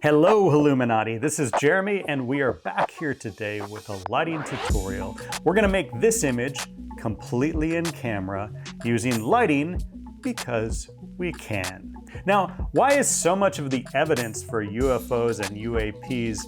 Hello Illuminati, this is Jeremy and we are back here today with a lighting tutorial. We're gonna make this image completely in camera using lighting because we can. Now, why is so much of the evidence for UFOs and UAPs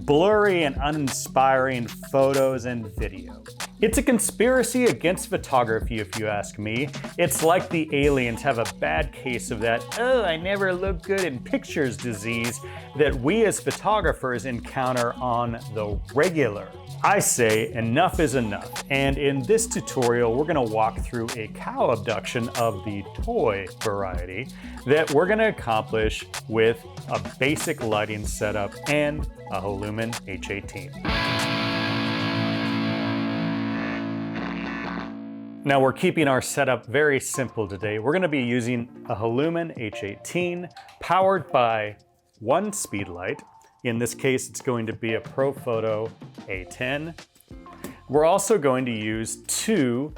blurry and uninspiring photos and video? It's a conspiracy against photography, if you ask me. It's like the aliens have a bad case of that, oh, I never look good in pictures disease that we as photographers encounter on the regular. I say enough is enough, and in this tutorial we're going to walk through a cow abduction of the toy variety that we're going to accomplish with a basic lighting setup and a Halumin H18. Now we're keeping our setup very simple today. We're going to be using a Halumin H18 powered by one speedlight. In this case, it's going to be a Profoto A10. We're also going to use two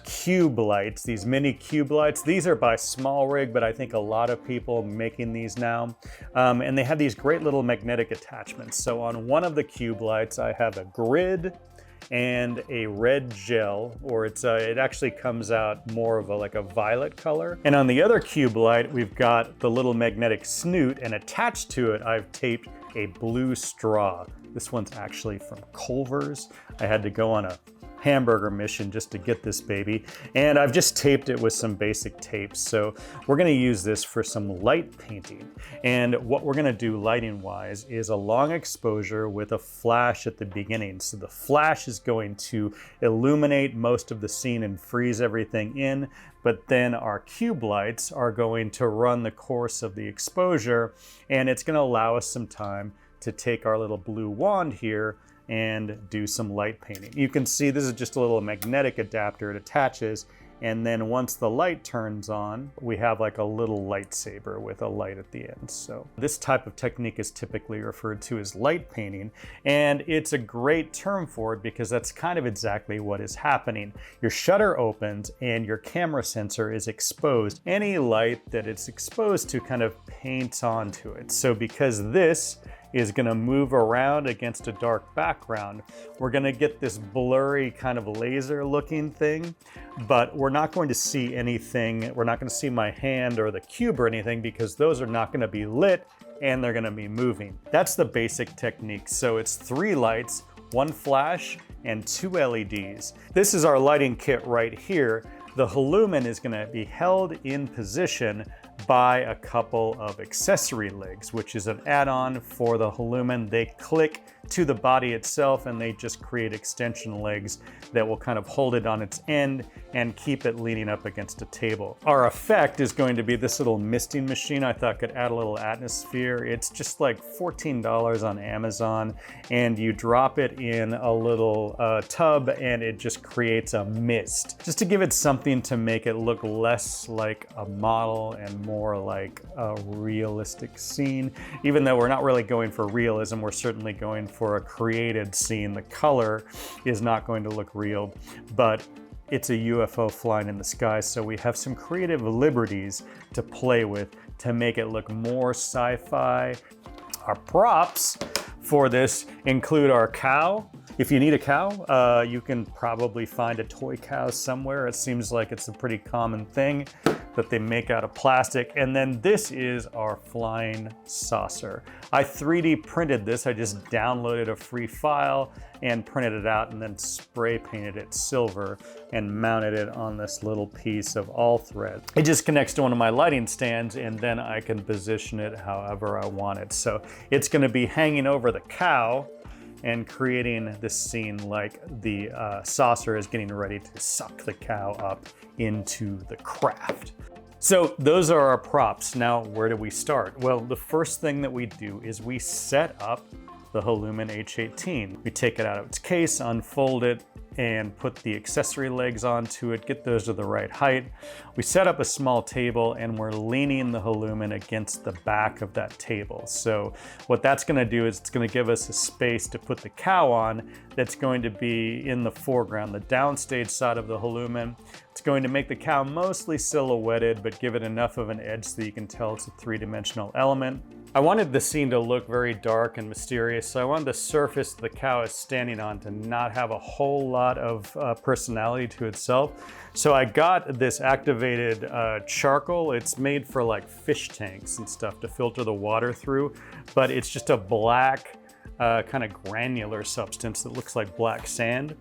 cube lights, these mini cube lights. These are by Small Rig, but I think a lot of people are making these now. And they have these great little magnetic attachments. So on one of the cube lights, I have a grid and a red gel, or it actually comes out more of like a violet color. And on the other cube light, we've got the little magnetic snoot, and attached to it, I've taped a blue straw. This one's actually from Culver's. I had to go on a hamburger mission just to get this baby, and I've just taped it with some basic tapes. So we're going to use this for some light painting, and what we're going to do lighting wise is a long exposure with a flash at the beginning. So the flash is going to illuminate most of the scene and freeze everything in, but then our cube lights are going to run the course of the exposure, and it's going to allow us some time to take our little blue wand here and do some light painting. You can see this is just a little magnetic adapter. It attaches, and then once the light turns on, we have like a little lightsaber with a light at the end. So this type of technique is typically referred to as light painting, and it's a great term for it because that's kind of exactly what is happening. Your shutter opens and your camera sensor is exposed. Any light that it's exposed to kind of paints onto it. So because this is going to move around against a dark background, we're going to get this blurry kind of laser looking thing, but we're not going to see anything. We're not going to see my hand or the cube or anything because those are not going to be lit and they're going to be moving. That's the basic technique. So it's 3 lights, 1 flash, and 2 LEDs. This is our lighting kit right here. The Halumin is going to be held in position by a couple of accessory legs, which is an add-on for the Halumin. They click to the body itself and they just create extension legs that will kind of hold it on its end and keep it leaning up against a table. Our effect is going to be this little misting machine I thought could add a little atmosphere. It's just like $14 on Amazon, and you drop it in a little tub and it just creates a mist, just to give it something to make it look less like a model and more like a realistic scene. Even though we're not really going for realism, we're certainly going for a created scene. The color is not going to look real, but it's a UFO flying in the sky, so we have some creative liberties to play with to make it look more sci-fi. Our props for this include our cow. If you need a cow, you can probably find a toy cow somewhere. It seems like it's a pretty common thing that they make out of plastic. And then this is our flying saucer. I 3D printed this. I just downloaded a free file and printed it out and then spray painted it silver and mounted it on this little piece of all thread. It just connects to one of my lighting stands, and then I can position it however I want it. So it's going to be hanging over the cow and creating this scene like the saucer is getting ready to suck the cow up into the craft. So those are our props. Now, where do we start? Well, the first thing that we do is we set up the Halumin H18. We take it out of its case, unfold it, and put the accessory legs onto it, get those to the right height. We set up a small table and we're leaning the Halumin against the back of that table. So what that's gonna do is it's gonna give us a space to put the cow on that's going to be in the foreground, the downstage side of the Halumin. It's going to make the cow mostly silhouetted, but give it enough of an edge so you can tell it's a three-dimensional element. I wanted the scene to look very dark and mysterious, so I wanted the surface the cow is standing on to not have a whole lot of personality to itself. So I got this activated charcoal. It's made for like fish tanks and stuff to filter the water through, but it's just a black kind of granular substance that looks like black sand.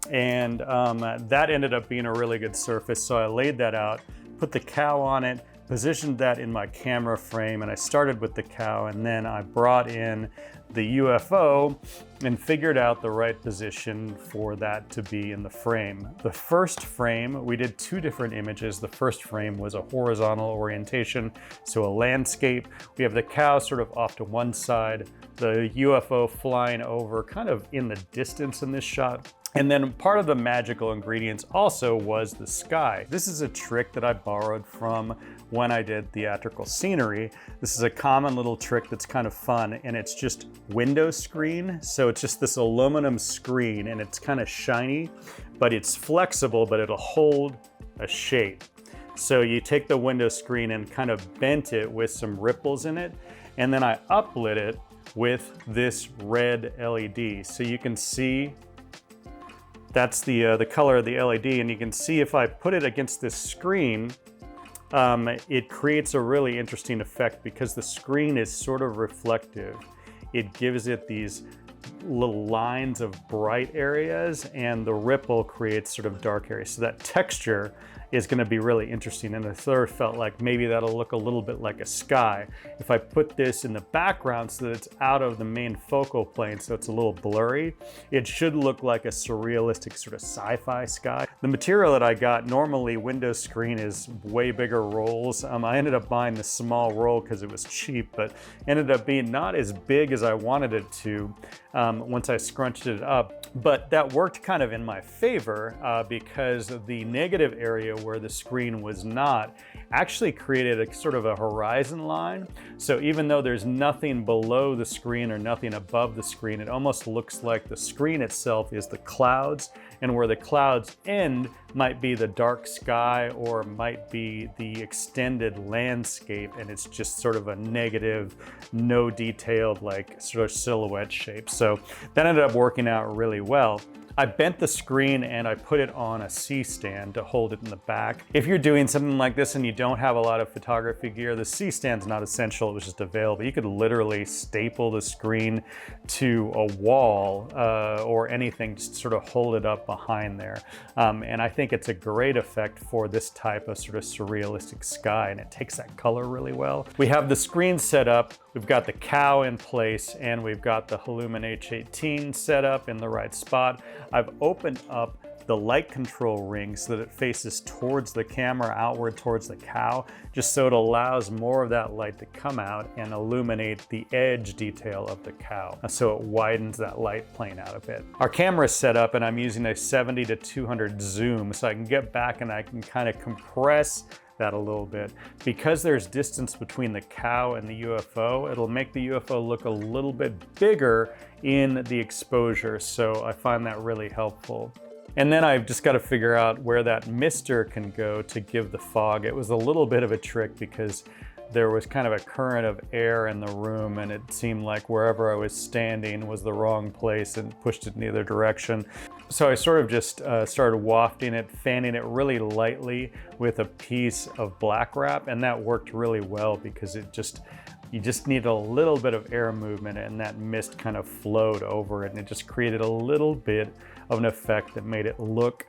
And that ended up being a really good surface. So I laid that out, put the cow on it, positioned that in my camera frame, and I started with the cow, and then I brought in the UFO and figured out the right position for that to be in the frame. The first frame, we did two different images. The first frame was a horizontal orientation, so a landscape. We have the cow sort of off to one side, the UFO flying over kind of in the distance in this shot. And then part of the magical ingredients also was the sky. This is a trick that I borrowed from when I did theatrical scenery. This is a common little trick that's kind of fun, and it's just window screen. So it's just this aluminum screen, and it's kind of shiny, but it's flexible, but it'll hold a shape. So you take the window screen and kind of bent it with some ripples in it, and then I uplit it with this red LED. So you can see that's the color of the LED, and you can see if I put it against this screen, it creates a really interesting effect because the screen is sort of reflective. It gives it these little lines of bright areas, and the ripple creates sort of dark areas. So that texture is going to be really interesting, and the third felt like maybe that'll look a little bit like a sky. If I put this in the background so that it's out of the main focal plane, so it's a little blurry, it should look like a surrealistic sort of sci-fi sky. The material that I got, normally window screen is way bigger rolls. I ended up buying the small roll because it was cheap, but ended up being not as big as I wanted it to once I scrunched it up. But that worked kind of in my favor because the negative area where the screen was not actually created a sort of a horizon line. So even though there's nothing below the screen or nothing above the screen, it almost looks like the screen itself is the clouds, and where the clouds end might be the dark sky or might be the extended landscape, and it's just sort of a negative, no detailed, like sort of silhouette shape. So that ended up working out really well. I bent the screen and I put it on a C-stand to hold it in the back. If you're doing something like this and you don't have a lot of photography gear, the C-stand's not essential, it was just available. You could literally staple the screen to a wall or anything, just sort of hold it up behind there. And I think it's a great effect for this type of sort of surrealistic sky, and it takes that color really well. We have the screen set up, we've got the cow in place, and we've got the Halumin H18 set up in the right spot. I've opened up the light control ring so that it faces towards the camera, outward towards the cow, just so it allows more of that light to come out and illuminate the edge detail of the cow. So it widens that light plane out a bit. Our camera is set up and I'm using a 70 to 200 zoom so I can get back and I can kind of compress that a little bit. Because there's distance between the cow and the UFO, it'll make the UFO look a little bit bigger in the exposure, so I find that really helpful. And then I've just got to figure out where that mister can go to give the fog. It was a little bit of a trick because there was kind of a current of air in the room, and it seemed like wherever I was standing was the wrong place and pushed it in the other direction. So I sort of just started wafting it, fanning it really lightly with a piece of black wrap, and that worked really well because you just need a little bit of air movement, and that mist kind of flowed over it, and it just created a little bit of an effect that made it look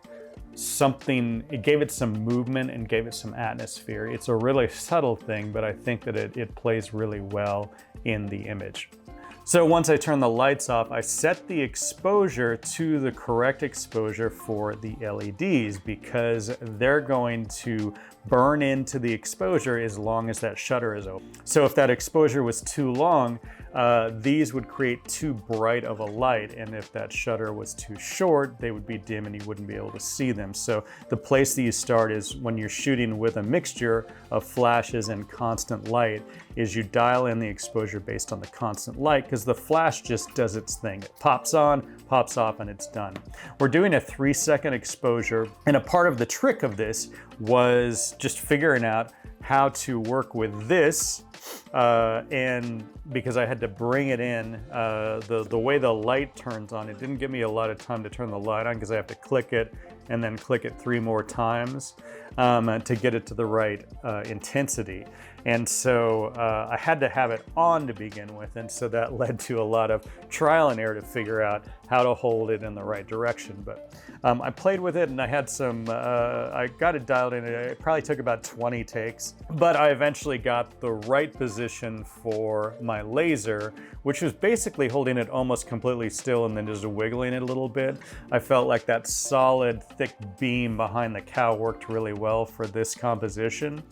something, it gave it some movement and gave it some atmosphere. It's a really subtle thing, but I think that it plays really well in the image. So once I turn the lights off, I set the exposure to the correct exposure for the LEDs because they're going to burn into the exposure as long as that shutter is open. So if that exposure was too long, these would create too bright of a light, and if that shutter was too short, they would be dim and you wouldn't be able to see them. So the place that you start is when you're shooting with a mixture of flashes and constant light, is you dial in the exposure based on the constant light, because the flash just does its thing. It pops on, pops off, and it's done. We're doing a 3-second exposure, and a part of the trick of this was just figuring out how to work with this and because I had to bring it in, the way the light turns on, it didn't give me a lot of time to turn the light on because I have to click it and then click it 3 more times to get it to the right intensity. And so I had to have it on to begin with, and so that led to a lot of trial and error to figure out how to hold it in the right direction. But I played with it and I had some, I got it dialed in. It probably took about 20 takes, but I eventually got the right position for my laser, which was basically holding it almost completely still and then just wiggling it a little bit. I felt like that solid, thick beam behind the cow worked really well for this composition.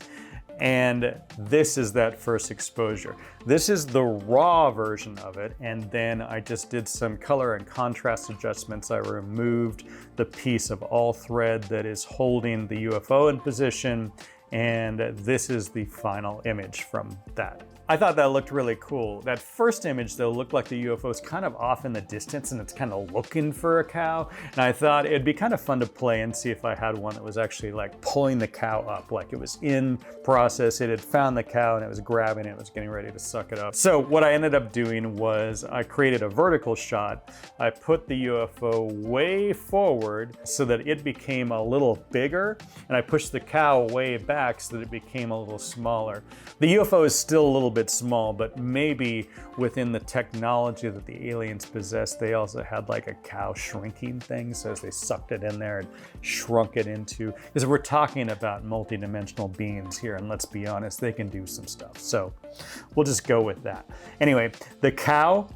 And this is that first exposure. This is the raw version of it, and then I just did some color and contrast adjustments. I removed the piece of all thread that is holding the UFO in position, and this is the final image from that. I thought that looked really cool. That first image though looked like the UFO is kind of off in the distance and it's kind of looking for a cow. And I thought it'd be kind of fun to play and see if I had one that was actually like pulling the cow up, like it was in process, it had found the cow and it was grabbing it, it was getting ready to suck it up. So what I ended up doing was I created a vertical shot. I put the UFO way forward so that it became a little bigger, and I pushed the cow way back so that it became a little smaller. The UFO is still a little bit small, but maybe within the technology that the aliens possess, they also had like a cow shrinking thing. So as they sucked it in there and shrunk it into, because we're talking about multi-dimensional beings here, and let's be honest, they can do some stuff. So we'll just go with that. Anyway, the cow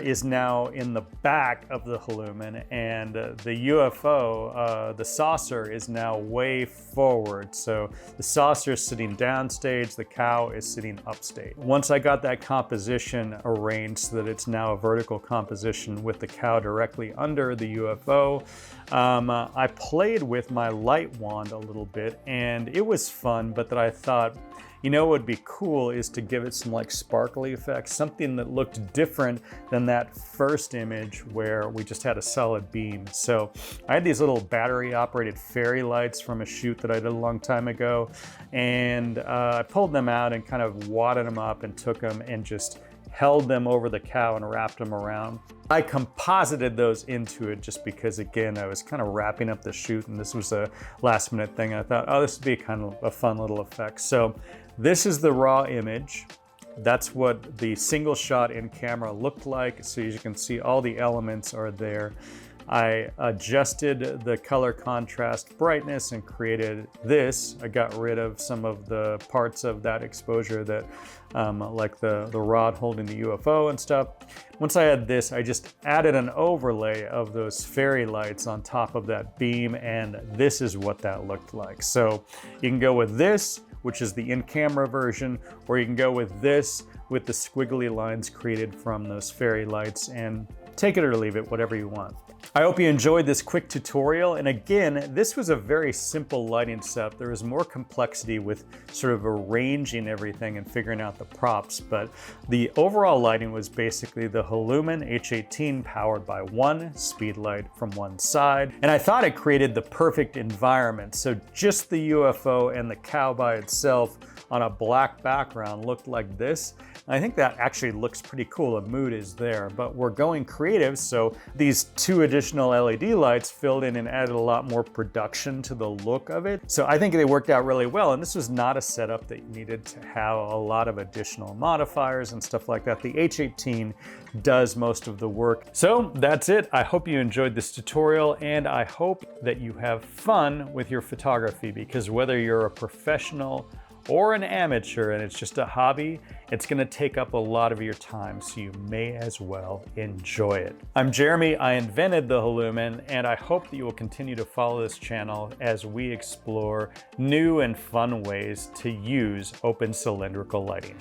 is now in the back of the Halumin, and the UFO, the saucer, is now way forward. So the saucer is sitting downstage, the cow is sitting upstage. Once I got that composition arranged so that it's now a vertical composition with the cow directly under the UFO, I played with my light wand a little bit, and it was fun, but that I thought, you know what would be cool is to give it some like sparkly effects, something that looked different than that first image where we just had a solid beam. So I had these little battery operated fairy lights from a shoot that I did a long time ago, and I pulled them out and kind of wadded them up and took them and just held them over the cow and wrapped them around. I composited those into it just because, again, I was kind of wrapping up the shoot and this was a last minute thing. I thought, oh, this would be kind of a fun little effect. So this is the raw image. That's what the single shot in camera looked like. So as you can see, all the elements are there. I adjusted the color contrast brightness and created this. I got rid of some of the parts of that exposure that, like the rod holding the UFO and stuff. Once I had this, I just added an overlay of those fairy lights on top of that beam, and this is what that looked like. So you can go with this, which is the in-camera version, or you can go with this with the squiggly lines created from those fairy lights, and take it or leave it, whatever you want. I hope you enjoyed this quick tutorial, and again, this was a very simple lighting setup. There was more complexity with sort of arranging everything and figuring out the props, but the overall lighting was basically the Halumin H18 powered by one speedlight from one side, and I thought it created the perfect environment. So just the UFO and the cow by itself on a black background looked like this. I think that actually looks pretty cool. The mood is there, but we're going creative, so these two additional LED lights filled in and added a lot more production to the look of it. So I think they worked out really well, and this was not a setup that you needed to have a lot of additional modifiers and stuff like that. The H18 does most of the work. So that's it. I hope you enjoyed this tutorial, and I hope that you have fun with your photography, because whether you're a professional or an amateur and it's just a hobby, it's gonna take up a lot of your time, so you may as well enjoy it. I'm Jeremy, I invented the Halumin, and I hope that you will continue to follow this channel as we explore new and fun ways to use open cylindrical lighting.